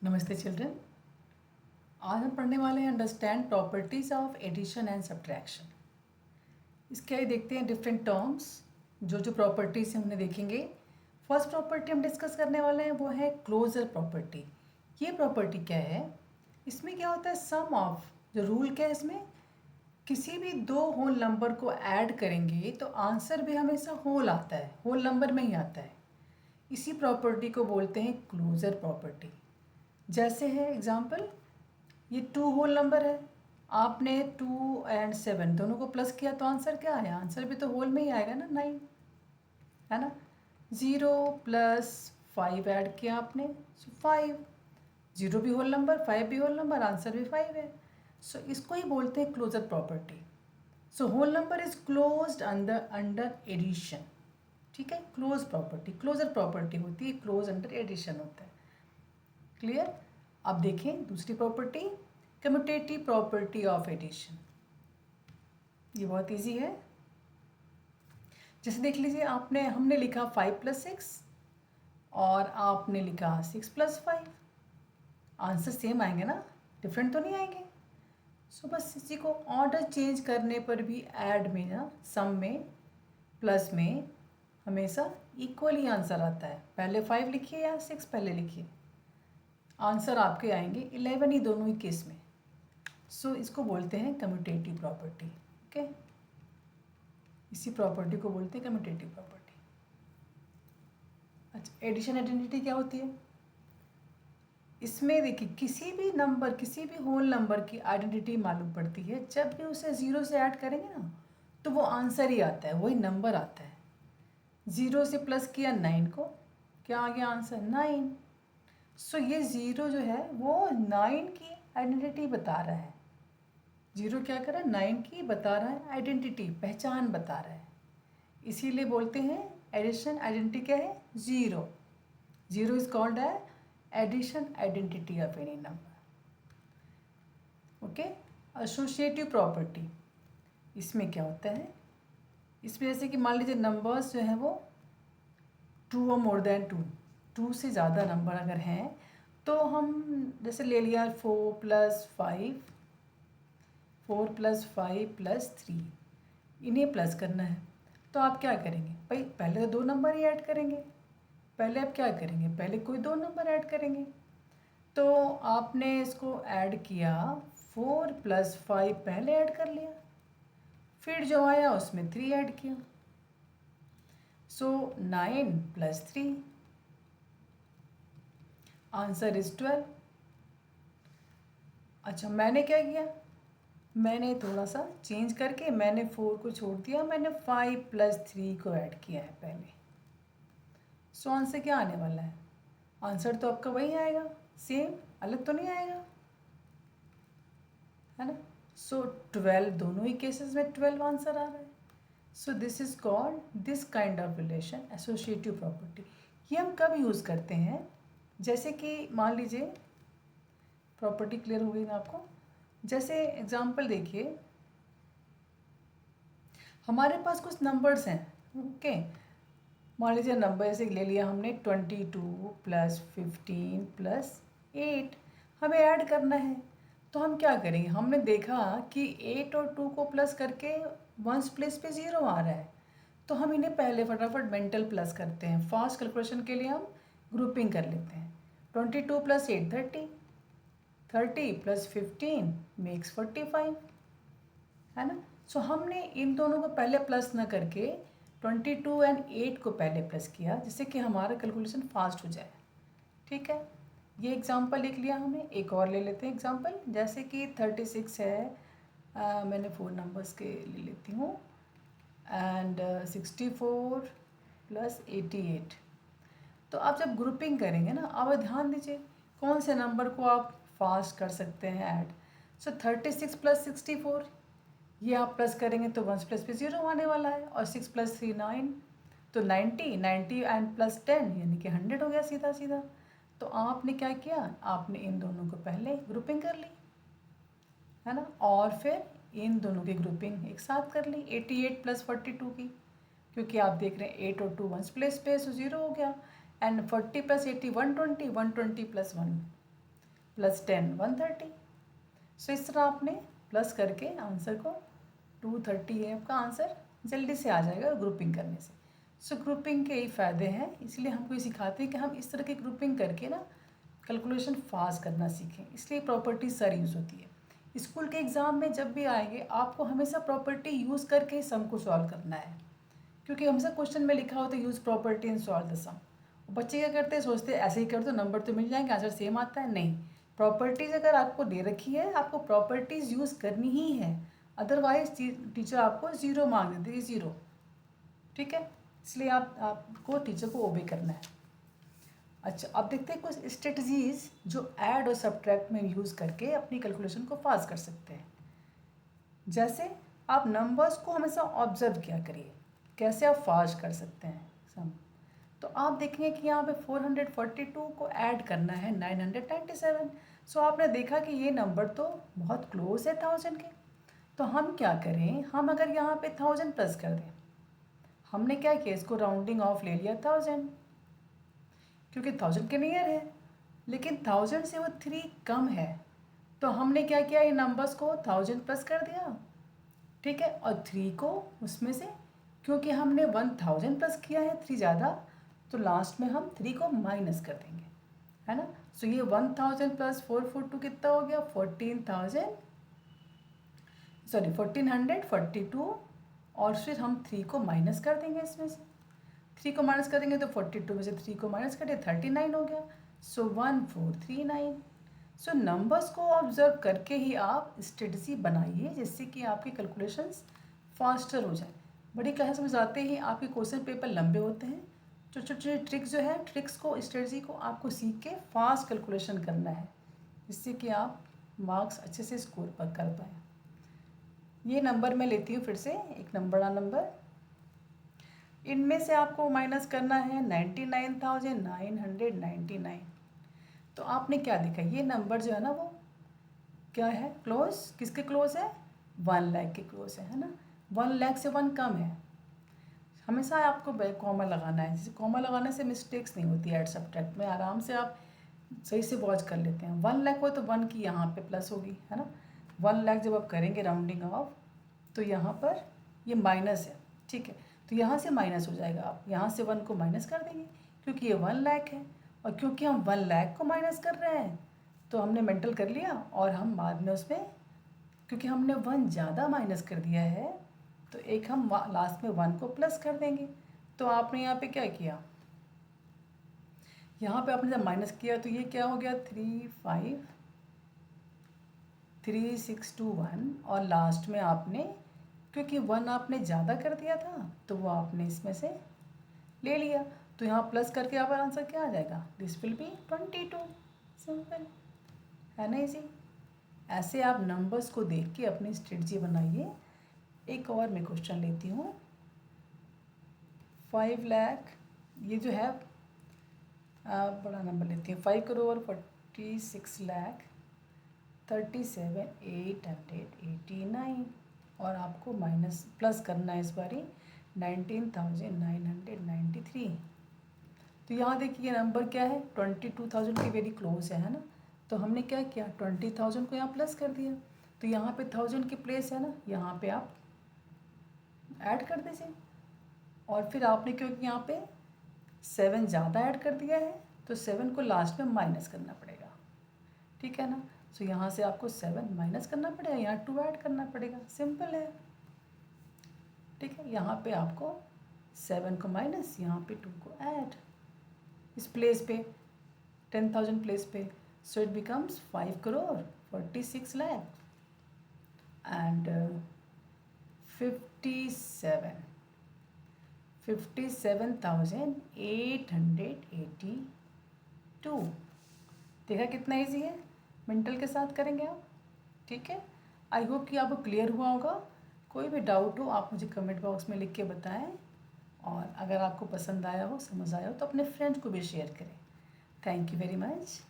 नमस्ते चिल्ड्रन। आज हम पढ़ने वाले हैं understand properties of addition and subtraction. इसके आगे देखते हैं डिफरेंट टर्म्स। जो प्रॉपर्टीज हैं उन्हें देखेंगे। फर्स्ट प्रॉपर्टी हम डिस्कस करने वाले हैं वो है क्लोजर प्रॉपर्टी। ये प्रॉपर्टी क्या है? इसमें क्या होता है, सम ऑफ, जो रूल क्या है इसमें, किसी भी दो होल नंबर को ऐड करेंगे तो आंसर भी हमेशा होल आता है, होल नंबर में ही आता है। इसी प्रॉपर्टी को बोलते हैं क्लोजर प्रॉपर्टी। जैसे है एग्जाम्पल, ये 2 होल नंबर है, आपने 2 और 7 दोनों को प्लस किया तो आंसर क्या है? आंसर भी तो होल में ही आएगा ना, 9, है ना। 0 प्लस 5 ऐड किया आपने, सो 5। 0 भी होल नंबर, 5 भी होल नंबर, आंसर भी 5 है। सो इसको ही बोलते हैं closure property. So whole number is closed under under addition. ठीक है, क्लोज प्रॉपर्टी, क्लोजर प्रॉपर्टी होती है, क्लोज अंडर एडिशन होता है। क्लियर? अब देखें दूसरी property, commutative property of addition. ये बहुत इजी है। जैसे देख लीजिए, हमने लिखा 5 + 6 और आपने लिखा 6 + 5। आंसर सेम आएंगे ना, डिफरेंट तो नहीं आएंगे। सो बस इसी को ऑर्डर चेंज करने पर भी ऐड में ना, सम में, प्लस में हमेशा इक्वल ही आंसर आता है। पहले 5 लिखिए या 6 पहले लिखिए, आंसर आपके आएंगे 11 ही, दोनों ही केस में। सो इसको बोलते हैं कम्यूटेटिव प्रॉपर्टी। ओके, इसी प्रॉपर्टी को बोलते हैं कम्यूटेटिव प्रॉपर्टी। अच्छा, एडिशन आइडेंटिटी क्या होती है? इसमें देखिए, किसी भी नंबर, किसी भी होल नंबर की आइडेंटिटी मालूम पड़ती है जब भी उसे 0 से ऐड करेंगे ना, तो वो आंसर ही आता है, वही नंबर आता है। 0 से प्लस किया 9 को, क्या आ गया आंसर? 9। सो ये 0 जो है वो 9 की आइडेंटिटी बता रहा है। 0 क्या कर रहा है? 9 की बता रहा है आइडेंटिटी, पहचान बता रहा है। इसीलिए बोलते हैं एडिशन आइडेंटिटी क्या है? 0। 0 इज कॉल्ड है addition identity of any number. Okay, associative property, इसमें क्या होता है? इसमें जैसे कि मान लीजिए नंबर्स जो हैं वो 2 और मोर देन 2, 2 से ज़्यादा नंबर अगर हैं तो हम जैसे ले लिया 4 + 5, 4 + 5 + 3, इन्हें प्लस करना है। तो आप क्या करेंगे भाई? पहले तो 2 नंबर ही ऐड करेंगे। पहले आप क्या करेंगे? पहले कोई 2 नंबर ऐड करेंगे। तो आपने इसको ऐड किया, 4 + 5 पहले ऐड कर लिया, फिर जो आया उसमें 3 ऐड किया। सो 9 + 3, आंसर इज 12। अच्छा, मैंने क्या किया? मैंने थोड़ा सा चेंज करके मैंने 4 को छोड़ दिया, मैंने 5 + 3 को ऐड किया है पहले। सो आंसर क्या आने वाला है? आंसर तो आपका वही आएगा, सेम, अलग तो नहीं आएगा, है ना। सो 12, दोनों ही केसेस में 12 आंसर आ रहा है। So this is called, this kind of relation, associative property. ये हम कब यूज़ करते हैं? जैसे कि मान लीजिए, प्रॉपर्टी क्लियर हो गई ना आपको? जैसे एग्जांपल देखिए, हमारे पास कुछ नंबर्स हैं। ओके, मान लीजिए नंबर ऐसे ले लिया हमने 22 + 15 + 8, हमें ऐड करना है। तो हम क्या करेंगे? हमने देखा कि 8 और 2 को प्लस करके वंस प्लेस पे 0 आ रहा है, तो हम इन्हें पहले फटाफट मेंटल प्लस करते हैं। फास्ट कैलकुलेशन के लिए हम ग्रुपिंग कर लेते हैं। 22 + 8 30, 30 + 15 मेक्स 45, है ना। सो हमने इन दोनों को पहले प्लस ना करके 22 और 8 को पहले प्लस किया, जिससे कि हमारा कैलकुलेशन फास्ट हो जाए। ठीक है, ये एग्जांपल लिख लिया हमने। एक और ले लेते हैं एग्जांपल, जैसे कि 36 है, मैंने 4 नंबर्स के ले लेती हूँ, एंड 64 + 88। तो आप जब ग्रुपिंग करेंगे ना, अब ध्यान दीजिए कौन से नंबर को आप फास्ट कर सकते हैं ऐड। सो 36 + 64, ये आप प्लस करेंगे तो 1 प्लस पे 0 आने वाला है, और 6 + 3 9, तो 90, 90 एंड +10 यानी कि 100 हो गया सीधा सीधा। तो आपने क्या किया? आपने इन दोनों को पहले ग्रुपिंग कर ली, है ना, और फिर इन दोनों की ग्रुपिंग एक साथ कर ली 88 + 42 की, क्योंकि आप देख रहे हैं 8 और 2 1 प्लेस पे, सो 0 हो गया। And 40 + 80 120, 120 + 1 plus 10 130। सो इस तरह आपने प्लस करके आंसर को 230 है आपका आंसर, जल्दी से आ जाएगा ग्रुपिंग करने से। सो ग्रुपिंग के ही फ़ायदे हैं, इसलिए हमको ये सिखाते हैं कि हम इस तरह की ग्रुपिंग करके ना कैलकुलेशन फास्ट करना सीखें, इसलिए प्रॉपर्टी सारी यूज़ होती है। स्कूल के एग्ज़ाम में जब भी आएंगे आपको हमेशा प्रॉपर्टी यूज़ करके ही सम को सॉल्व करना है, क्योंकि हमेशा क्वेश्चन में लिखा होता है use property in solve the sum. बच्चे क्या करते हैं, सोचते हैं ऐसे ही कर दो नंबर तो मिल जाएंगे, आंसर सेम आता है। नहीं, प्रॉपर्टीज़ अगर आपको दे रखी है आपको प्रॉपर्टीज़ यूज़ करनी ही है, अदरवाइज टीचर आपको ज़ीरो मार्क दे देगी, ज़ीरो। ठीक है, इसलिए आपको टीचर को ओबे करना है। अच्छा, अब देखते हैं कुछ स्ट्रेटजीज जो ऐड और सब्ट्रैक्ट में यूज़ करके अपनी कैलकुलेशन को फास्ट कर सकते हैं। जैसे आप नंबर्स को हमेशा ऑब्जर्व किया करिए, कैसे आप फास्ट कर सकते हैं सम। तो आप देखेंगे कि यहाँ पे 442 को ऐड करना है 997। सो आपने देखा कि ये नंबर तो बहुत क्लोज है 1000 के। तो हम क्या करें, हम अगर यहाँ पे 1000 प्लस कर दें, हमने क्या किया, इसको राउंडिंग ऑफ ले लिया 1000, क्योंकि 1000 के नियर है, लेकिन 1000 से वो 3 कम है। तो हमने क्या किया, ये नंबर्स को 1000 प्लस कर दिया, ठीक है, और 3 को उसमें से, क्योंकि हमने 1000 प्लस किया है 3 ज़्यादा, तो लास्ट में हम 3 को माइनस कर देंगे, है ना। सो ये 1000 प्लस 442 कितना हो गया, 1442, और फिर हम 3 को माइनस कर देंगे, इसमें से 3 को माइनस कर देंगे तो 42 में से 3 को माइनस कर दिया 39 हो गया। सो 1439। सो नंबर्स को ऑब्जर्व करके ही आप स्ट्रेटजी बनाइए, जिससे कि आपकी कैलकुलेशंस फास्टर हो जाए। बड़ी क्लास में जाते ही आपके क्वेश्चन पेपर लंबे होते हैं, छोटे छोटे ट्रिक्स जो है, ट्रिक्स को, स्ट्रेटजी को आपको सीख के फास्ट कैलकुलेशन करना है, जिससे कि आप मार्क्स अच्छे से स्कोर पर कर पाएँ। ये नंबर मैं लेती हूँ फिर से, एक बड़ा नंबर, इनमें से आपको माइनस करना है 99,999। तो आपने क्या देखा, ये नंबर जो है ना वो क्या है, क्लोज, किसके क्लोज है, 1 लाख के क्लोज है ना। 1 लाख से 1 कम है, हमेशा आपको कॉमा लगाना है, जैसे कॉमा लगाने से मिस्टेक्स नहीं होती है, ऐड सब्ट्रैक्ट में आराम से आप सही से वॉच कर लेते हैं। 1 लाख हो तो 1 की यहाँ पे प्लस होगी, है ना। 1 लाख जब आप करेंगे राउंडिंग ऑफ, तो यहाँ पर ये माइनस है, ठीक है, तो यहाँ से माइनस हो जाएगा, आप यहाँ से 1 को माइनस कर देंगे, क्योंकि ये 1 लाख है, और क्योंकि हम 1 लाख को माइनस कर रहे हैं तो हमने मेंटल कर लिया, और हम बाद में उसमें, क्योंकि हमने 1 ज़्यादा माइनस कर दिया है, तो एक हम लास्ट में 1 को प्लस कर देंगे। तो आपने यहाँ पे क्या किया, यहाँ पे आपने जब माइनस किया तो ये क्या हो गया, 353,621, और लास्ट में आपने, क्योंकि 1 आपने ज़्यादा कर दिया था तो वो आपने इसमें से ले लिया, तो यहाँ प्लस करके आप आंसर क्या आ जाएगा, दिस विल बी 22। सिंपल है ना, इजी। ऐसे आप नंबर्स को देख के अपनी स्ट्रेटजी बनाइए। एक और मैं क्वेश्चन लेती हूँ, 5 लाख, ये जो है बड़ा नंबर लेती हूँ, 5,46,37,889, और आपको माइनस प्लस करना है इस बारी 19,993। तो यहाँ देखिए नंबर क्या है, 22,000 के वेरी क्लोज है ना। तो हमने क्या किया, 20,000 को यहाँ प्लस कर दिया, तो यहाँ पे 1000 की प्लेस है ना, यहाँ पे आप ऐड कर दीजिए, और फिर आपने क्योंकि यहाँ पे 7 ज़्यादा ऐड कर दिया है तो 7 को लास्ट में माइनस करना पड़ेगा, ठीक है ना। सो यहाँ से आपको 7 माइनस करना पड़ेगा, यहाँ 2 ऐड करना पड़ेगा, सिंपल है, ठीक है। यहाँ पे आपको 7 को माइनस, यहाँ पे 2 को ऐड, इस प्लेस पे 10,000 प्लेस पे, सो इट बिकम्स 5,46,00,000 एंड 57,882। देखा कितना इजी है, मेंटल के साथ करेंगे आप, ठीक है। आई होप कि आपको क्लियर हुआ होगा। कोई भी डाउट हो आप मुझे कमेंट बॉक्स में लिख के बताएं, और अगर आपको पसंद आया हो, समझ आया हो, तो अपने फ्रेंड्स को भी शेयर करें। Thank you very much.